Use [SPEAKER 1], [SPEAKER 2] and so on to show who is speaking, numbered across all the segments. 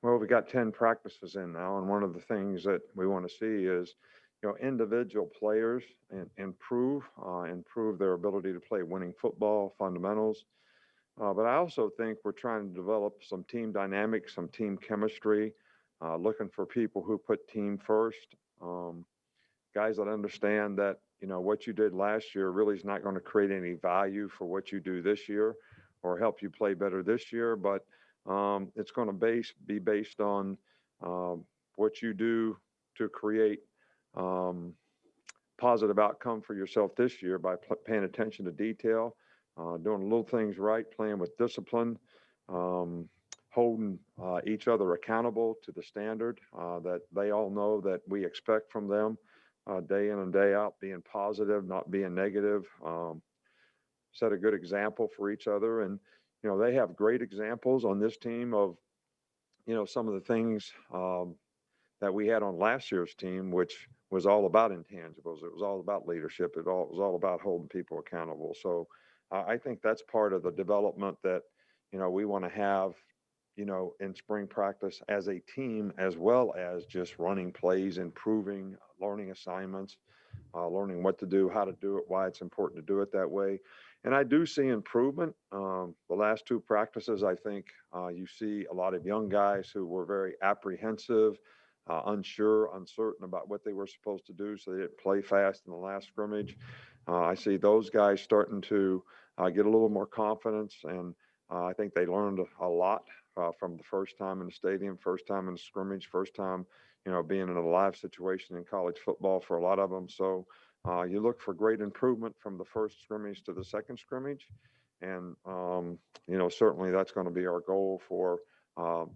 [SPEAKER 1] Well, we got 10 practices in now, and one of the things that we want to see is, individual players improve their ability to play winning football fundamentals. But I also think we're trying to develop some team dynamics, some team chemistry, looking for people who put team first. Um, Guys that understand that what you did last year really is not going to create any value for what you do this year or help you play better this year, but it's going to be based on what you do to create um, positive outcome for yourself this year by paying attention to detail, doing little things right, playing with discipline, um, holding each other accountable to the standard that they all know that we expect from them day in and day out, being positive, not being negative. Set a good example for each other. And, they have great examples on this team of, some of the things that we had on last year's team, which was all about intangibles. It was all about leadership. Was all about holding people accountable. So I think that's part of the development that we want to have, in spring practice as a team, as well as just running plays, improving, learning assignments, learning what to do, how to do it, why it's important to do it that way. And I do see improvement. The last two practices, I think you see a lot of young guys who were very apprehensive, unsure, uncertain about what they were supposed to do, so they didn't play fast in the last scrimmage. I see those guys starting to get a little more confidence, and I think they learned a lot from the first time in the stadium, first time in the scrimmage, first time being in a live situation in college football for a lot of them. So you look for great improvement from the first scrimmage to the second scrimmage. And, certainly that's going to be our goal for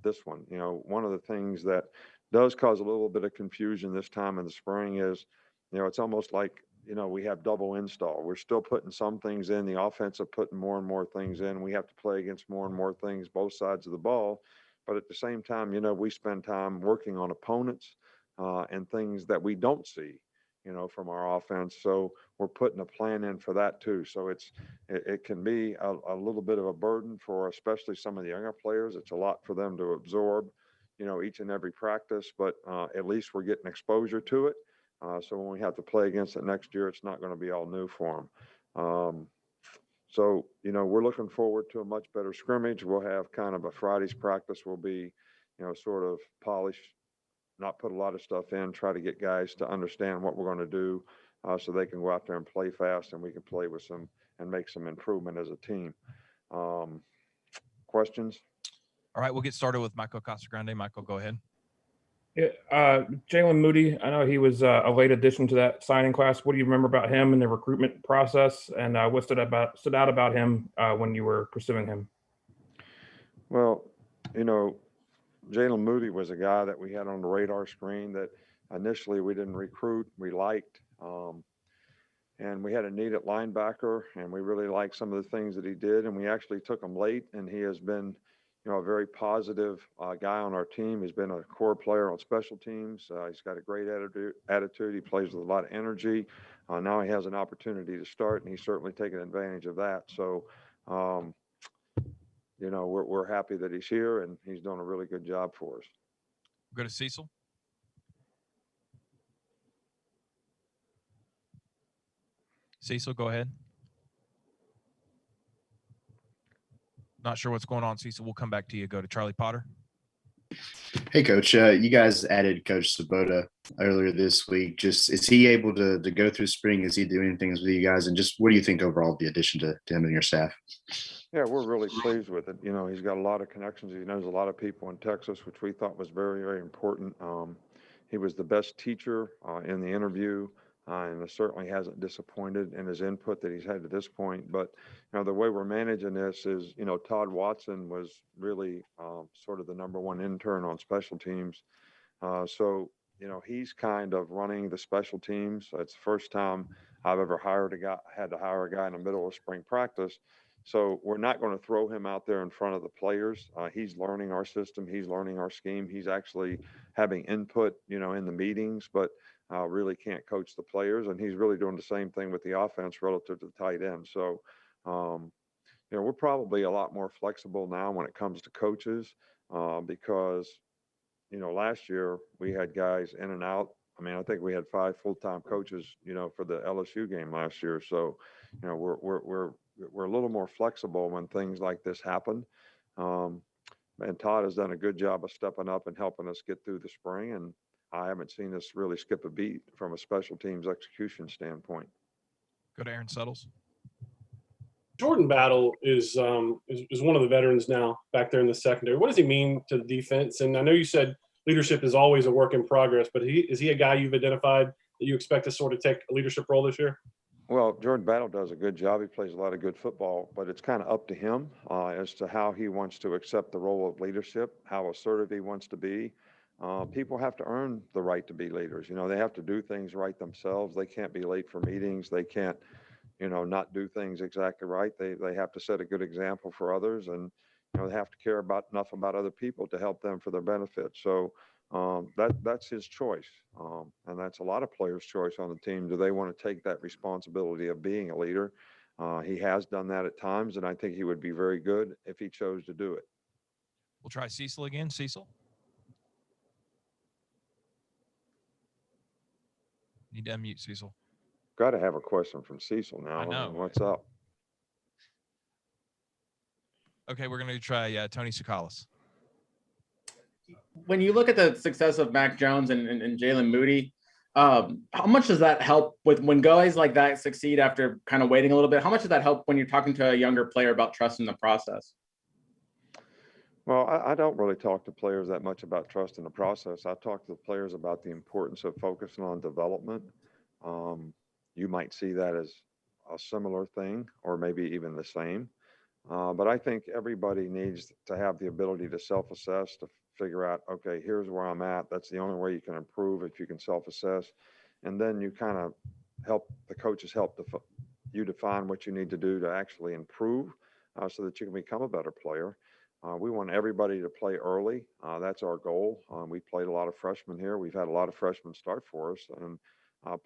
[SPEAKER 1] this one. One of the things that does cause a little bit of confusion this time in the spring is, it's almost like, we have double install. We're still putting some things in, the offensive putting more and more things in. We have to play against more and more things, both sides of the ball. But at the same time, we spend time working on opponents and things that we don't see, from our offense. So we're putting a plan in for that too. So it can be a little bit of a burden for especially some of the younger players. It's a lot for them to absorb, each and every practice. But at least we're getting exposure to it. So when we have to play against it next year, it's not going to be all new for them. So, we're looking forward to a much better scrimmage. We'll have kind of a Friday's practice will be, sort of polished, not put a lot of stuff in, try to get guys to understand what we're going to do so they can go out there and play fast and we can play with some and make some improvement as a team. Um, Questions?
[SPEAKER 2] All right, we'll get started with Michael Casagrande. Michael, go ahead.
[SPEAKER 3] Yeah, Jalen Moody. I know he was a late addition to that signing class. What do you remember about him and the recruitment process, and what stood out about him when you were pursuing him?
[SPEAKER 1] Well, you know, Jalen Moody was a guy that we had on the radar screen that initially we didn't recruit, we liked. And we had a need at linebacker, and we really liked some of the things that he did. And we actually took him late, and he has been, a very positive guy on our team. He's been a core player on special teams. He's got a great attitude. He plays with a lot of energy. Now he has an opportunity to start, and he's certainly taken advantage of that. So, um, we're happy that he's here, and he's doing a really good job for us.
[SPEAKER 2] Go to Cecil. Cecil, go ahead. Not sure what's going on, Cecil. We'll come back to you. Go to Charlie Potter.
[SPEAKER 4] Hey, Coach. You guys added Coach Svoboda earlier this week. Just is he able to go through spring? Is he doing things with you guys? And just what do you think overall of the addition to him and your staff?
[SPEAKER 1] Yeah, we're really pleased with it. He's got a lot of connections. He knows a lot of people in Texas, which we thought was very, very important. He was the best teacher in the interview, and it certainly hasn't disappointed in his input that he's had to this point. But the way we're managing this is, Todd Watson was really sort of the number one intern on special teams. So he's kind of running the special teams. It's the first time I've ever had to hire a guy in the middle of spring practice. So we're not going to throw him out there in front of the players. He's learning our system. He's learning our scheme. He's actually having input, in the meetings, but really can't coach the players. And he's really doing the same thing with the offense relative to the tight end. So, we're probably a lot more flexible now when it comes to coaches because, last year we had guys in and out. I mean, I think we had 5 full-time coaches, for the LSU game last year. So, we're a little more flexible when things like this happen. Um, and Todd has done a good job of stepping up and helping us get through the spring. And I haven't seen us really skip a beat from a special teams execution standpoint.
[SPEAKER 2] Go to Aaron Suttles.
[SPEAKER 5] Jordan Battle is one of the veterans now back there in the secondary. What does he mean to the defense? And I know you said leadership is always a work in progress, but is he a guy you've identified that you expect to sort of take a leadership role this year?
[SPEAKER 1] Well, Jordan Battle does a good job. He plays a lot of good football, but it's kind of up to him as to how he wants to accept the role of leadership, how assertive he wants to be. People have to earn the right to be leaders. They have to do things right themselves. They can't be late for meetings. They can't, not do things exactly right. They have to set a good example for others, and they have to care enough about other people to help them for their benefit. So that's his choice, and that's a lot of players' choice on the team. Do they want to take that responsibility of being a leader? He has done that at times, and I think he would be very good if he chose to do it.
[SPEAKER 2] We'll try Cecil again. Cecil. Need to unmute Cecil.
[SPEAKER 1] Got to have a question from Cecil now.
[SPEAKER 2] I know.
[SPEAKER 1] What's up?
[SPEAKER 2] Okay, we're going to try Tony Tsoukalas.
[SPEAKER 6] When you look at the success of Mac Jones and Jalen Moody, how much does that help with when guys like that succeed after kind of waiting a little bit? How much does that help when you're talking to a younger player about trusting the process?
[SPEAKER 1] Well, I don't really talk to players that much about trust in the process. I talk to the players about the importance of focusing on development. You might see that as a similar thing or maybe even the same. But I think everybody needs to have the ability to self-assess, to figure out, okay, here's where I'm at. That's the only way you can improve, if you can self-assess. And then you kind of help the coaches help you define what you need to do to actually improve so that you can become a better player. We want everybody to play early. That's our goal. We played a lot of freshmen here. We've had a lot of freshmen start for us and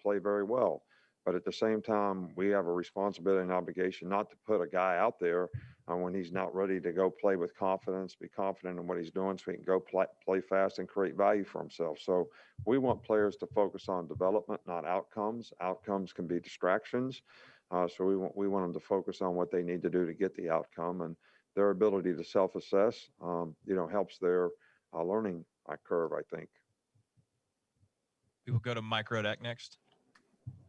[SPEAKER 1] play very well. But at the same time, we have a responsibility and obligation not to put a guy out there when he's not ready to go play with confidence, be confident in what he's doing so he can go play fast and create value for himself. So we want players to focus on development, not outcomes. Outcomes can be distractions. So we want them to focus on what they need to do to get the outcome, and their ability to self-assess, helps their learning curve, I think.
[SPEAKER 2] We will go to Mike Rodak next.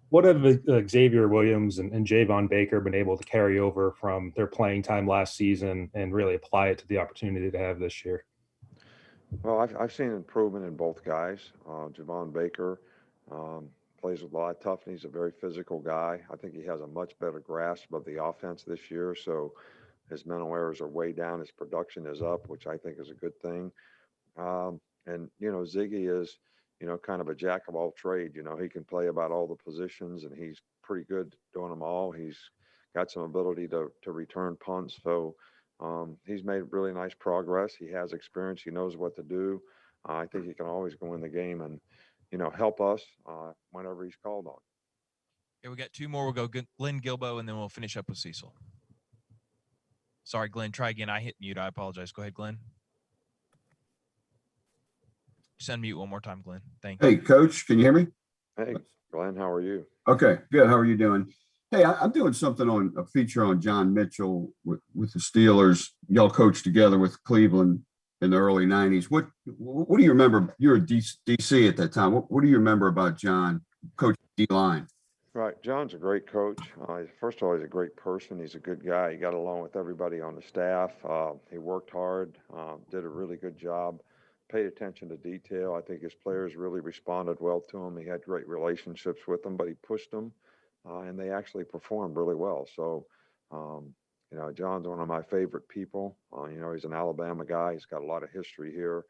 [SPEAKER 7] What have Xavier Williams and Javon Baker been able to carry over from their playing time last season and really apply it to the opportunity they have this year?
[SPEAKER 1] Well, I've seen improvement in both guys. Javon Baker plays with a lot of toughness. He's a very physical guy. I think he has a much better grasp of the offense this year. So his mental errors are way down. His production is up, which I think is a good thing. And Ziggy is, kind of a jack of all trade. He can play about all the positions, and he's pretty good doing them all. He's got some ability to return punts. So he's made really nice progress. He has experience. He knows what to do. I think he can always go in the game and, help us whenever he's called on.
[SPEAKER 2] Okay, we got 2 more. We'll go Glenn Gilbo, and then we'll finish up with Cecil. Sorry, Glenn. Try again. I hit mute. I apologize. Go ahead, Glenn. Just unmute one more time, Glenn. Thank you.
[SPEAKER 8] Hey, Coach, can you hear me?
[SPEAKER 1] Hey, Glenn, how are you?
[SPEAKER 8] Okay, good. How are you doing? Hey, I'm doing something on a feature on John Mitchell with the Steelers. Y'all coached together with Cleveland in the early 90s. What do you remember? You were DC at that time. What do you remember about John, Coach D-line?
[SPEAKER 1] Right. John's a great coach. First of all, he's a great person. He's a good guy. He got along with everybody on the staff. He worked hard, did a really good job, paid attention to detail. I think his players really responded well to him. He had great relationships with them, but he pushed them, and they actually performed really well. So, John's one of my favorite people. He's an Alabama guy. He's got a lot of history here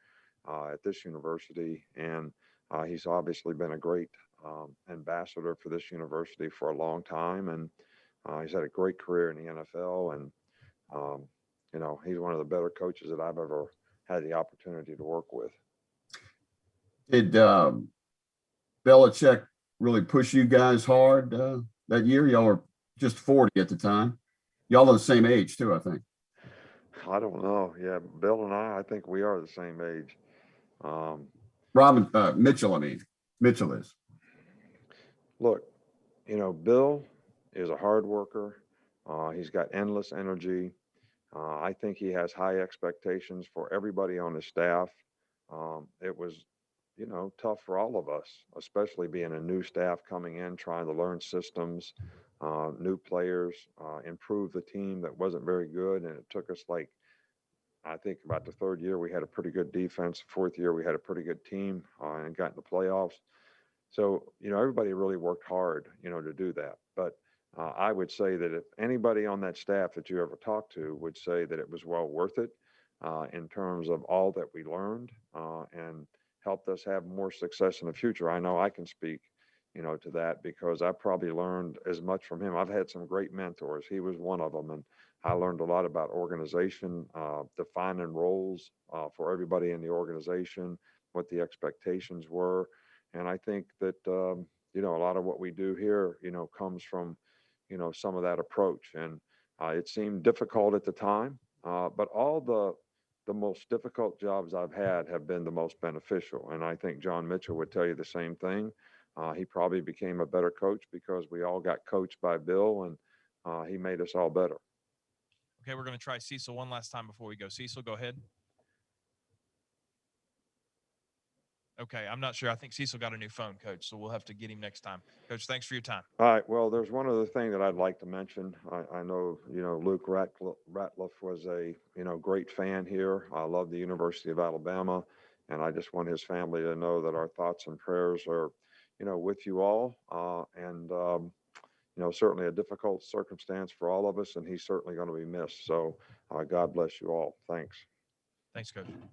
[SPEAKER 1] at this university, and he's obviously been a great ambassador for this university for a long time, and he's had a great career in the NFL, and he's one of the better coaches that I've ever had the opportunity to work with.
[SPEAKER 8] Did Belichick really push you guys hard that year? Y'all were just 40 at the time. Y'all are the same age too, I think.
[SPEAKER 1] I don't know. Yeah, Bill and I think we are the same age.
[SPEAKER 8] Mitchell, I mean, Mitchell is.
[SPEAKER 1] Look, Bill is a hard worker. He's got endless energy. I think he has high expectations for everybody on his staff. It was, tough for all of us, especially being a new staff coming in, trying to learn systems, new players, improve the team that wasn't very good. And it took us I think about the third year, we had a pretty good defense. Fourth year, we had a pretty good team and got in the playoffs. So, everybody really worked hard, to do that. But I would say that if anybody on that staff that you ever talked to would say that it was well worth it in terms of all that we learned and helped us have more success in the future. I know I can speak, to that because I probably learned as much from him. I've had some great mentors. He was one of them. And I learned a lot about organization, defining roles for everybody in the organization, what the expectations were. And I think that, a lot of what we do here, comes from, some of that approach. And it seemed difficult at the time, but all the most difficult jobs I've had have been the most beneficial. And I think John Mitchell would tell you the same thing. He probably became a better coach because we all got coached by Bill and he made us all better.
[SPEAKER 2] Okay, we're going to try Cecil one last time before we go. Cecil, go ahead. Okay, I'm not sure. I think Cecil got a new phone, Coach, so we'll have to get him next time. Coach, thanks for your time.
[SPEAKER 1] All right. Well, there's one other thing that I'd like to mention. I know, Luke Ratliff was a, great fan here. I love the University of Alabama, and I just want his family to know that our thoughts and prayers are, with you all. Certainly a difficult circumstance for all of us, and he's certainly going to be missed. So God bless you all. Thanks.
[SPEAKER 2] Thanks, Coach.